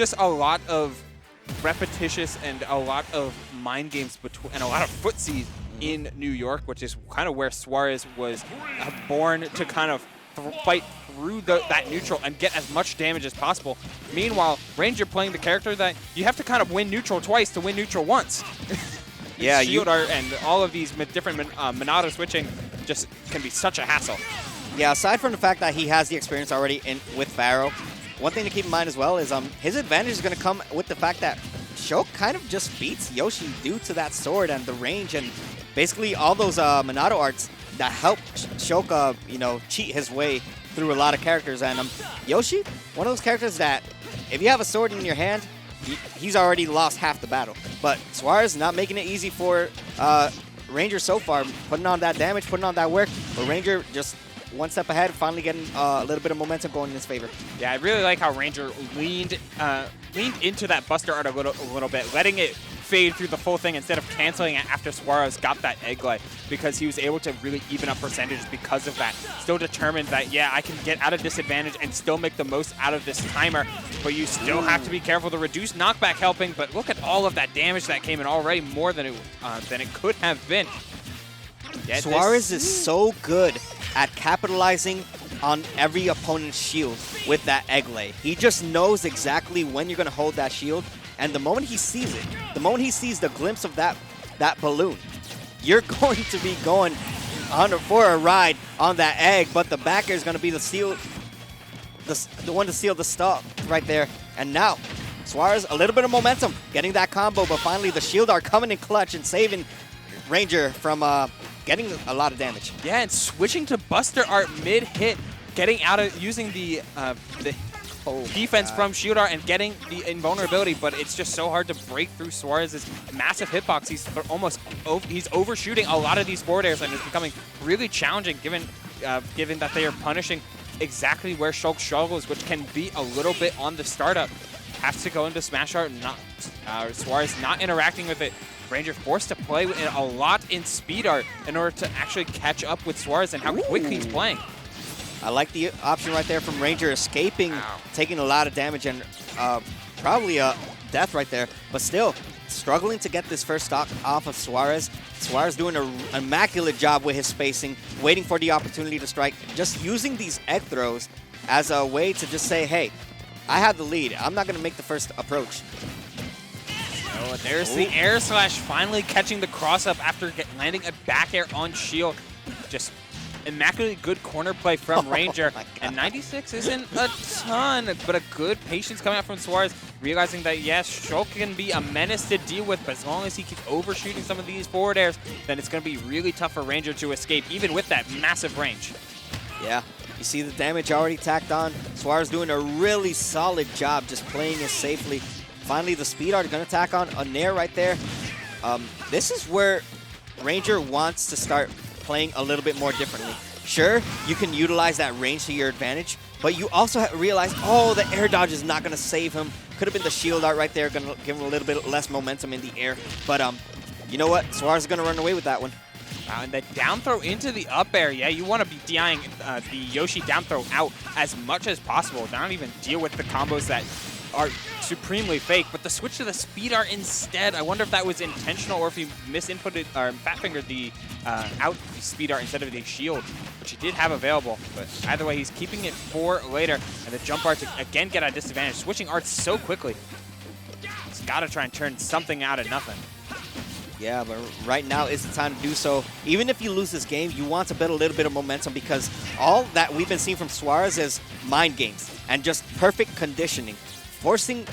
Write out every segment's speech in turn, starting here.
just a lot of repetitious and a lot of mind games and a lot of footsies in New York, which is kind of where Suarez was born to kind of fight through that neutral and get as much damage as possible. Meanwhile, Ranger playing the character that you have to kind of win neutral twice to win neutral once. Yeah, Shield art and all of these different Monado switching just can be such a hassle. Yeah, aside from the fact that he has the experience already with Pharaoh, one thing to keep in mind as well is his advantage is going to come with the fact that Shulk kind of just beats Yoshi due to that sword and the range and basically all those Monado arts that help Shulk, cheat his way through a lot of characters. And Yoshi, one of those characters that if you have a sword in your hand, he's already lost half the battle. But Suarez not making it easy for Ranger so far, putting on that damage, putting on that work, but Ranger just one step ahead, finally getting a little bit of momentum going in his favor. Yeah, I really like how Ranger leaned into that Buster art a little bit, letting it fade through the full thing instead of canceling it after Suarez got that egg lay, because he was able to really even up percentages because of that. Still determined that, yeah, I can get out of disadvantage and still make the most out of this timer, but you still have to be careful. The reduced knockback helping, but look at all of that damage that came in already, more than it could have been. Yeah, Suarez is so good at capitalizing on every opponent's shield with that egg lay. He just knows exactly when you're going to hold that shield, and the moment he sees it, the moment he sees the glimpse of that balloon, you're going to be going for a ride on that egg, but the backer is going to be the one to seal the stop right there. And now, Suarez, a little bit of momentum, getting that combo, but finally the shield are coming in clutch and saving Ranger from getting a lot of damage. Yeah, and switching to Buster Art mid-hit, getting out of using the defense from Shield Art and getting the invulnerability, but it's just so hard to break through Suarez's massive hitbox. He's overshooting a lot of these forward airs, and it's becoming really challenging given that they are punishing exactly where Shulk struggles, which can be a little bit on the startup. Has to go into Smash Art, Suarez not interacting with it. Ranger forced to play a lot in speed art in order to actually catch up with Suarez and how quick he's playing. I like the option right there from Ranger, escaping, taking a lot of damage, and probably a death right there. But still, struggling to get this first stock off of Suarez. Suarez doing an immaculate job with his spacing, waiting for the opportunity to strike, just using these egg throws as a way to just say, hey, I have the lead. I'm not going to make the first approach. Oh, there's the air slash, finally catching the cross up after landing a back air on Shield. Just immaculately good corner play from Ranger. And 96 isn't a ton, but a good patience coming out from Suarez, realizing that, yes, Shulk can be a menace to deal with, but as long as he keeps overshooting some of these forward airs, then it's going to be really tough for Ranger to escape, even with that massive range. Yeah, you see the damage already tacked on. Suarez doing a really solid job just playing it safely. Finally, the speed art going to tack on a Nair right there. This is where Ranger wants to start playing a little bit more differently. Sure, you can utilize that range to your advantage, but you also realize, oh, the air dodge is not going to save him. Could have been the shield art right there, going to give him a little bit less momentum in the air. But you know what? Suarez is going to run away with that one. And the down throw into the up air, yeah, you want to be DIing the Yoshi down throw out as much as possible. Not even deal with the combos that are supremely fake, but the switch to the speed art instead, I wonder if that was intentional or if he misinputted or fat fingered the out the speed art instead of the shield, which he did have available. But either way, he's keeping it for later, and the jump art to again get at a disadvantage, switching arts so quickly. He's got to try and turn something out of nothing. Yeah, but right now is the time to do so. Even if you lose this game, you want to build a little bit of momentum, because all that we've been seeing from Suarez is mind games and just perfect conditioning. Forcing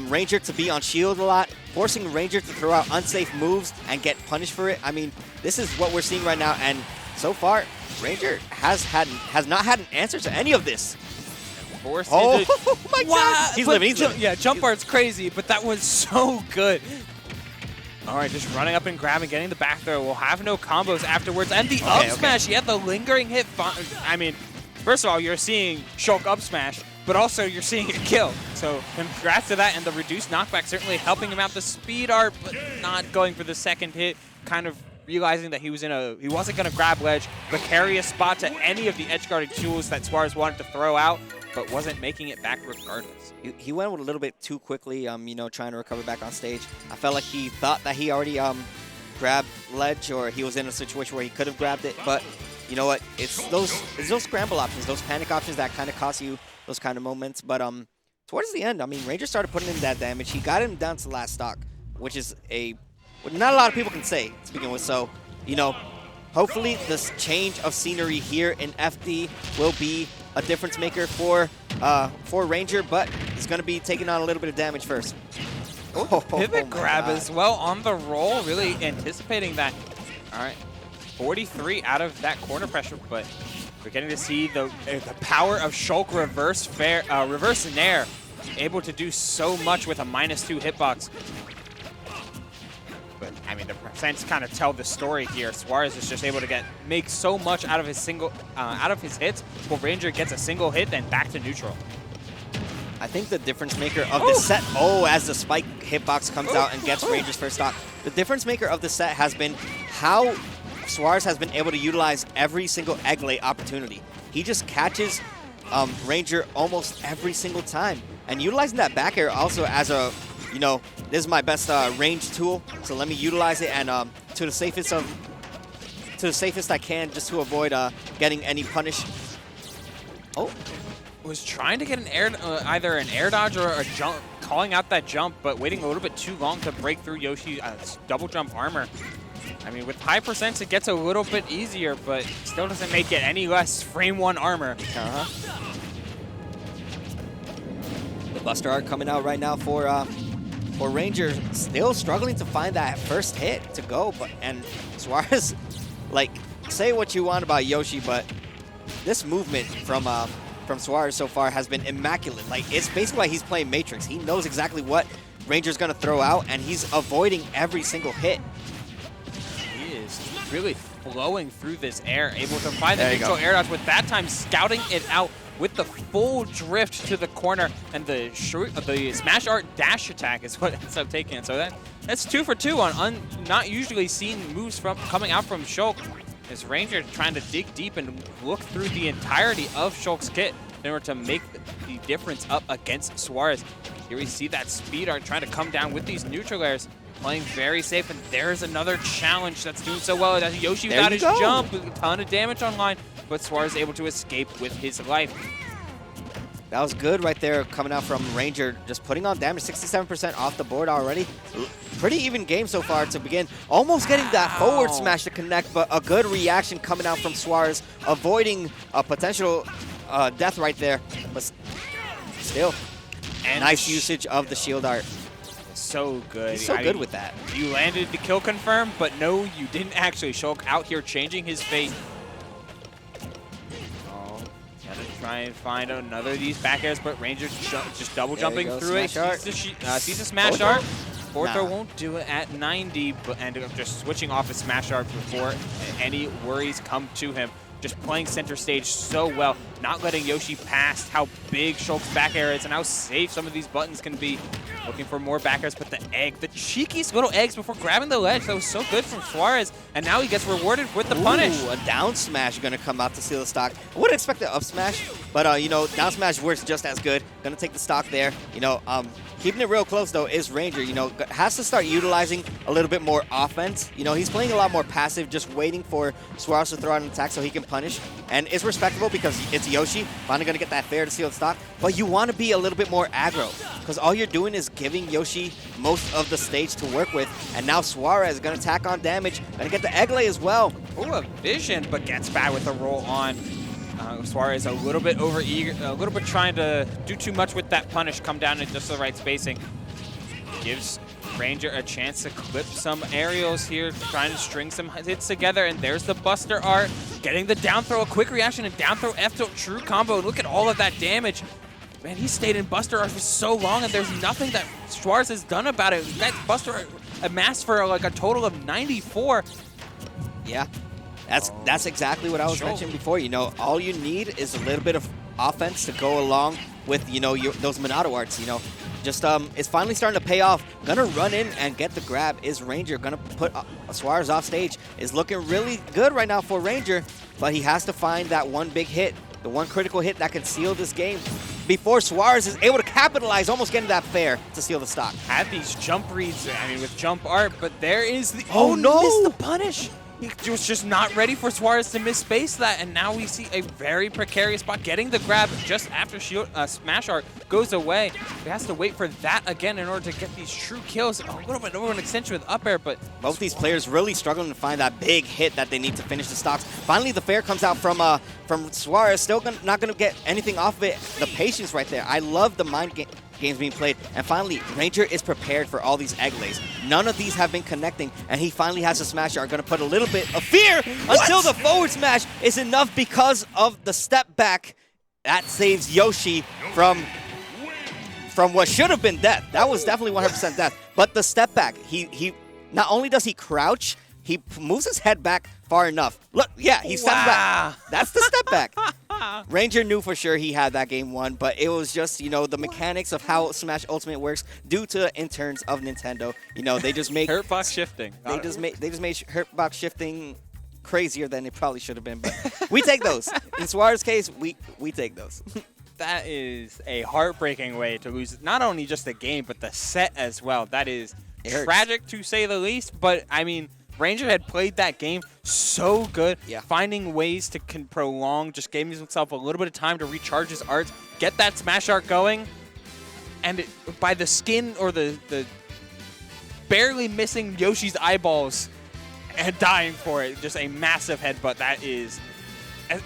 Ranger to be on shield a lot, forcing Ranger to throw out unsafe moves and get punished for it. I mean, this is what we're seeing right now, and so far, Ranger has not had an answer to any of this. Oh my God! He's living. Yeah, jump art's crazy, but that was so good. All right, just running up and grabbing, getting the back throw. We'll have no combos afterwards, and the up smash. Yeah, the lingering hit. I mean, first of all, you're seeing Shulk up smash, but also you're seeing a kill. So congrats to that, and the reduced knockback certainly helping him out. The speed art, but not going for the second hit, kind of realizing that he wasn't going to grab ledge, precarious spot to any of the edge guarded tools that Suarez wanted to throw out. but wasn't making it back regardless. He went a little bit too quickly, you know, trying to recover back on stage. I felt like he thought that he already grabbed ledge, or he was in a situation where he could have grabbed it, but you know what? It's those scramble options, those panic options that kind of cost you those kind of moments. But towards the end, I mean, Ranger started putting in that damage. He got him down to the last stock, which is what not a lot of people can say to begin with. So, you know, hopefully this change of scenery here in FD will be a difference maker for Ranger, but he's going to be taking on a little bit of damage first. Pivot grab as well on the roll, really anticipating that. All right, 43 out of that corner pressure, but we're getting to see the power of Shulk reverse nair, able to do so much with a -2 hitbox. But I mean, the percents kind of tell the story here. Suarez is just able to make so much out of his hits, while Ranger gets a single hit, then back to neutral. I think the difference maker of this set, as the spike hitbox comes out and gets Ranger's first stock, the difference maker of the set has been how Suarez has been able to utilize every single egg lay opportunity. He just catches Ranger almost every single time. And utilizing that back air also as a, you know, this is my best range tool, so let me utilize it and to the safest I can, just to avoid getting any punish. Was trying to get an air, either an air dodge or a jump, calling out that jump, but waiting a little bit too long to break through Yoshi double jump armor. I mean, with high percents, it gets a little bit easier, but still doesn't make it any less frame 1 armor. The Buster Art coming out right now for Ranger, still struggling to find that first hit to go, and Suarez, like, say what you want about Yoshi, but this movement from Suarez so far has been immaculate. Like, it's basically like he's playing Matrix. He knows exactly what Ranger's gonna throw out, and he's avoiding every single hit. He is really flowing through this air, able to find the neutral air dodge, with that time scouting it out with the full drift to the corner, and the smash art dash attack is what ends up taking it. So that's 2 for 2 on not usually seen moves coming out from Shulk. As Ranger trying to dig deep and look through the entirety of Shulk's kit in order to make the difference up against Suarez. Here we see that speed art trying to come down with these neutral airs, playing very safe, and there's another challenge that's doing so well. That's Yoshi without his jump, a ton of damage online, but Suarez able to escape with his life. That was good right there coming out from Ranger, just putting on damage, 67% off the board already. Pretty even game so far to begin. Almost getting that forward smash to connect, but a good reaction coming out from Suarez, avoiding a potential death right there. But still, and nice usage of the shield art. So good. He's so good with that. You landed the kill confirm, but no, you didn't actually. Shulk out here changing his fate. Try and find another of these back airs, but Ranger just double jumping through it. Sees a smash art. Fourth throw won't do it at 90, but ended up just switching off his smash art before any worries come to him. Just playing center stage so well, not letting Yoshi past how big Shulk's back air is and how safe some of these buttons can be. Looking for more back airs, but the cheekiest little eggs before grabbing the ledge. That was so good from Suarez, and now he gets rewarded with the punish. A down smash gonna come out to steal the stock. I wouldn't expect an up smash, but you know, down smash works just as good. Gonna take the stock there. You know, keeping it real close though is Ranger. You know, has to start utilizing a little bit more offense. You know, he's playing a lot more passive, just waiting for Suarez to throw out an attack so he can punish. And it's respectable because it's Yoshi. Finally gonna get that fair to steal the stock. But you want to be a little bit more aggro, because all you're doing is giving Yoshi most of the stage to work with. And now Suarez is gonna tack on damage, gonna get the egg lay as well. Ooh, a vision, but gets bad with the roll on. Suarez a little bit overeager, a little bit trying to do too much with that punish, come down in just the right spacing. Gives Ranger a chance to clip some aerials here, trying to string some hits together, and there's the Buster Art, getting the down throw, a quick reaction, and down throw F tilt true combo. Look at all of that damage. Man, he stayed in Buster Art for so long, and there's nothing that Suarez has done about it. That Buster Art amassed for like a total of 94. Yeah. That's exactly what I was mentioning before. You know, all you need is a little bit of offense to go along with, you know, those Monado arts, you know. Just, it's finally starting to pay off. Gonna run in and get the grab is Ranger. Gonna put Suarez off stage. Is looking really good right now for Ranger, but he has to find that one big hit The one critical hit that can seal this game before Suarez is able to capitalize, almost getting that fair to steal the stock. Had these jump reads, I mean, with jump art, but there is the... Oh, no! Missed the punish! He was just not ready for Suarez to miss space that, and now we see a very precarious spot. Getting the grab just after Smash Art goes away. He has to wait for that again in order to get these true kills. A little bit over an extension with up air, but... Both these players really struggling to find that big hit that they need to finish the stocks. Finally, the fair comes out from Suarez. Still not going to get anything off of it. The patience right there. I love the mind games being played. And finally, Ranger is prepared for all these egg lays. None of these have been connecting, and he finally has a smash art. Going to put a little bit of fear until the forward smash is enough because of the step back. That saves Yoshi from what should have been death. That was definitely 100% death. But the step back, he not only does he crouch, he moves his head back far enough. Look, yeah, he steps back. That's the step back. Ranger knew for sure he had that game won, but it was just, you know, the mechanics of how Smash Ultimate works due to interns of Nintendo. You know, they just make hurtbox shifting. They just made hurtbox shifting crazier than it probably should have been. But we take those. In Suarez's case, we take those. That is a heartbreaking way to lose not only just the game, but the set as well. That is tragic to say the least, but I mean, Ranger had played that game so good, finding ways to prolong, just gave himself a little bit of time to recharge his arts, get that smash art going, and by the skin or the barely missing Yoshi's eyeballs and dying for it, just a massive headbutt. That is,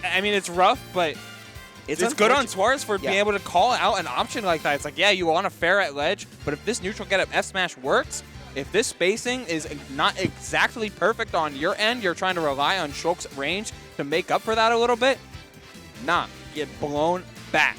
I mean, it's rough, but it's good on Suarez for being able to call out an option like that. It's like, yeah, you want a fair at ledge, but if this neutral get up F smash works, if this spacing is not exactly perfect on your end, you're trying to rely on Shulk's range to make up for that a little bit, nah, get blown back.